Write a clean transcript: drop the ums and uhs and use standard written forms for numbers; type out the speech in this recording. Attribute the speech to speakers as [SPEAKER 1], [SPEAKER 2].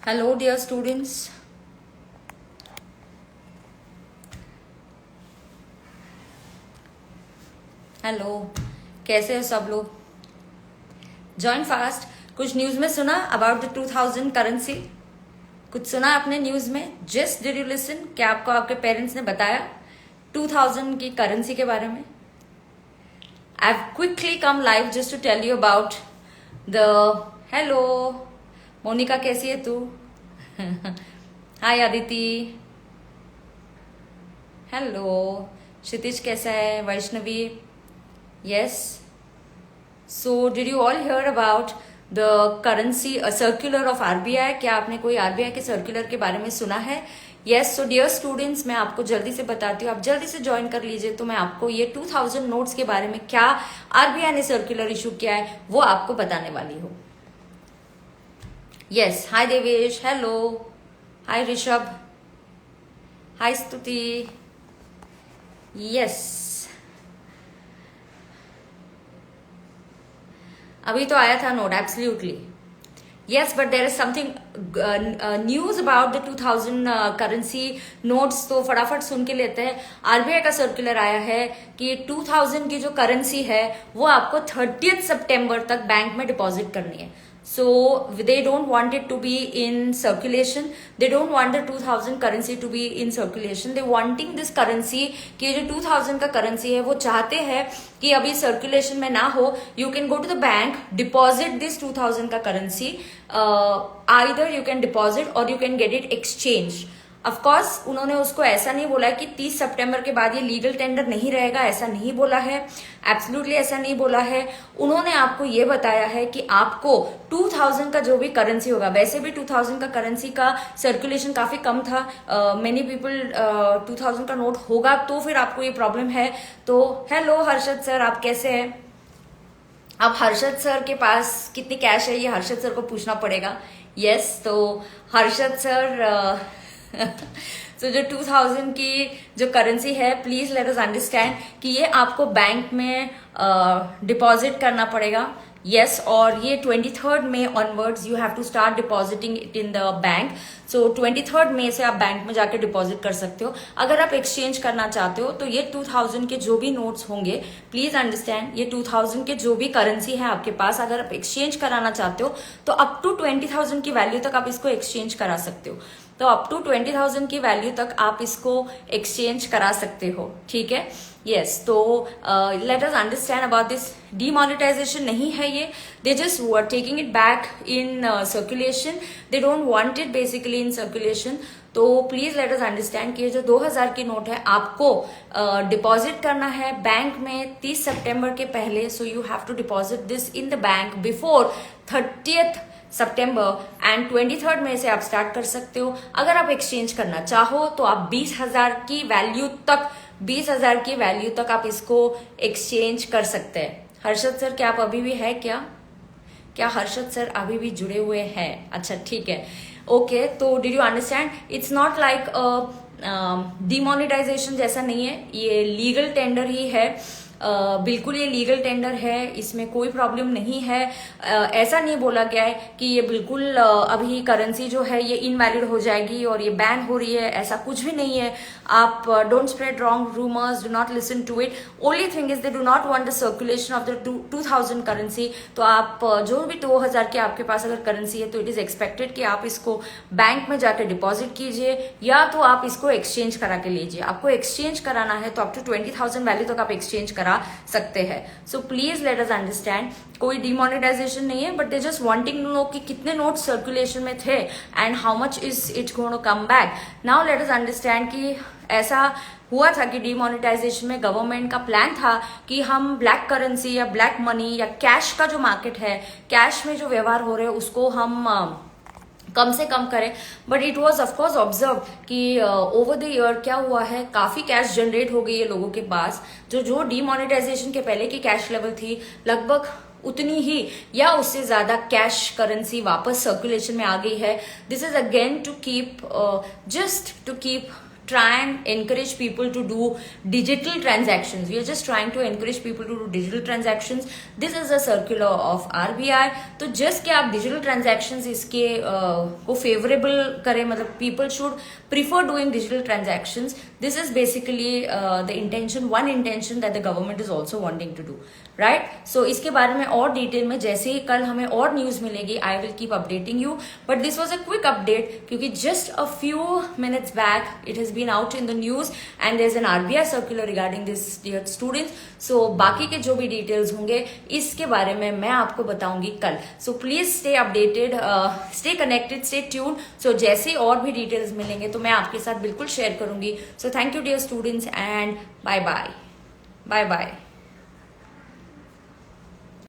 [SPEAKER 1] Hello, dear students. Hello, कैसे हो सब लोग? Join fast. कुछ न्यूज में सुना अबाउट द 2000 करेंसी? कुछ सुना आपने न्यूज में? Just did you listen? क्या आपको आपके पेरेंट्स ने बताया 2000 की करेंसी के बारे में? I've quickly come live just to tell you about the hello Monika, कैसी है तू? हाय अदिति, हेलो क्षितिज, कैसा है? Vaishnavi, yes. So did you all hear about the currency circular of RBI? क्या आपने कोई आरबीआई के सर्कुलर के बारे में सुना है? यस. सो डियर स्टूडेंट्स, मैं आपको जल्दी से बताती हूँ, आप जल्दी से ज्वाइन कर लीजिए. तो मैं आपको ये 2000 नोट्स के बारे में क्या आरबीआई ने सर्कुलर इशू किया है वो आपको बताने वाली हूँ. यस. हाय देवेश, हेलो. हाय ऋषभ, हाय स्तुति. यस, अभी तो आया था note. Absolutely yes, but there is something news about the 2000 currency notes. तो फटाफट सुन के लेते हैं. आरबीआई का सर्कुलर आया है कि 2000 की जो करेंसी है वो आपको 30 सितंबर तक बैंक में डिपॉजिट करनी है. So they don't want it to be in circulation. They don't want the 2000 currency to be in circulation. They wanting this currency कि जो 2000 का currency है वो चाहते हैं कि अभी circulation में ना हो. You can go to the bank, deposit this 2000 का currency. Either you can deposit or you can get it exchanged. Of course उन्होंने उसको ऐसा नहीं बोला है कि 30 सितंबर के बाद ये लीगल टेंडर नहीं रहेगा, ऐसा नहीं बोला है. एब्सोल्युटली ऐसा नहीं बोला है. उन्होंने आपको ये बताया है कि आपको 2000 का जो भी करेंसी होगा, वैसे भी 2000 का करेंसी का सर्कुलेशन काफी कम था. मेनी पीपल 2000 का नोट होगा तो फिर आपको ये प्रॉब्लम है. तो हेलो हर्षद सर, आप कैसे हैं? अब हर्षद सर के पास कितनी कैश है ये हर्षद सर को पूछना पड़ेगा. यस, तो हर्षद सर तो जो 2000 की जो करेंसी है, प्लीज लेट अस अंडरस्टैंड कि ये आपको बैंक में डिपॉजिट करना पड़ेगा. यस, और ये 23 May onwards you have to start depositing it in the bank. So 23 मई से आप बैंक में जाकर डिपॉजिट कर सकते हो. अगर आप एक्सचेंज करना चाहते हो तो ये 2000 के जो भी नोट्स होंगे, प्लीज अंडरस्टैंड, ये 2000 के जो भी करेंसी है आपके पास, अगर आप एक्सचेंज कराना चाहते हो तो अप टू 20,000 की वैल्यू तक आप इसको एक्सचेंज करा सकते हो. तो अप टू 20,000 की वैल्यू तक आप इसको एक्सचेंज करा सकते हो. ठीक है. यस, तो let us understand about this. Demonetization नहीं है ये. They just were taking it back in circulation. They don't want it basically in circulation. तो प्लीज लेट अस अंडरस्टैंड कि ये जो 2000 की नोट है आपको डिपॉजिट करना है बैंक में 30 सितंबर के पहले. So you have to deposit this in the bank before 30th सितंबर एंड 23 में से आप स्टार्ट कर सकते हो. अगर आप एक्सचेंज करना चाहो तो आप 20,000 की वैल्यू तक आप इसको एक्सचेंज कर सकते हैं. हर्षद सर, क्या आप अभी भी है? क्या हर्षद सर अभी भी जुड़े हुए हैं? अच्छा, ठीक है. ओके, तो did you understand? It's not like demonetisation जैसा नहीं है, ये लीगल टेंडर ही है. बिल्कुल ये लीगल टेंडर है, इसमें कोई प्रॉब्लम नहीं है. ऐसा नहीं बोला गया है कि ये बिल्कुल अभी करेंसी जो है ये इनवैलिड हो जाएगी और ये बैन हो रही है, ऐसा कुछ भी नहीं है. आप don't spread wrong rumours, do not listen to it. Only thing is they do not want the circulation of the 2000 currency. तो आप जो भी 2000 के आपके पास अगर करेंसी है तो इट इज एक्सपेक्टेड कि आप इसको बैंक में जाकर डिपॉजिट कीजिए या तो आप इसको एक्सचेंज करा के लीजिए. आपको एक्सचेंज कराना है तो अप टू 20,000 वैल्यू तक आप एक्सचेंज करा सकते हैं. So please let us understand, कोई डिमोनेटाइजेशन नहीं है, but they just wanting to know कि कितने नोट सर्कुलेशन में थे and how much is it going to come back. Now let us understand कि ऐसा हुआ था कि डिमोनेटाइजेशन में गवर्नमेंट का प्लान था कि हम ब्लैक करेंसी या ब्लैक मनी या कैश का जो मार्केट है, कैश में जो व्यवहार हो रहे हैं उसको हम कम से कम करें. But it was of course observe कि ओवर द ईयर क्या हुआ है, काफी कैश जनरेट हो गई है लोगों के पास. जो डिमोनेटाइजेशन के पहले की कैश लेवल थी लगभग उतनी ही या उससे ज्यादा कैश करेंसी वापस सर्कुलेशन में आ गई है. This is again to keep try and encourage people to do digital transactions. We are just trying to encourage people to do digital transactions. This is a circular of RBI. तो just कि आप digital transactions इसके को favorable करें, मतलब people should prefer doing digital transactions. This is basically the intention, one intention that the government is also wanting to do, right? So इसके बारे में और डिटेल में जैसे ही कल हमें और न्यूज मिलेगी, I will keep updating you. But this was a quick update क्योंकि just a few minutes back it has been out in the news and there's an RBI circular regarding this, dear students. So बाकी के जो भी details होंगे इसके बारे में मैं आपको बताऊंगी कल. So please stay updated, stay connected, stay tuned. So जैसे ही और भी डिटेल्स मिलेंगे तो मैं आपके साथ बिल्कुल शेयर करूंगी. So thank you dear students and bye bye. Bye bye.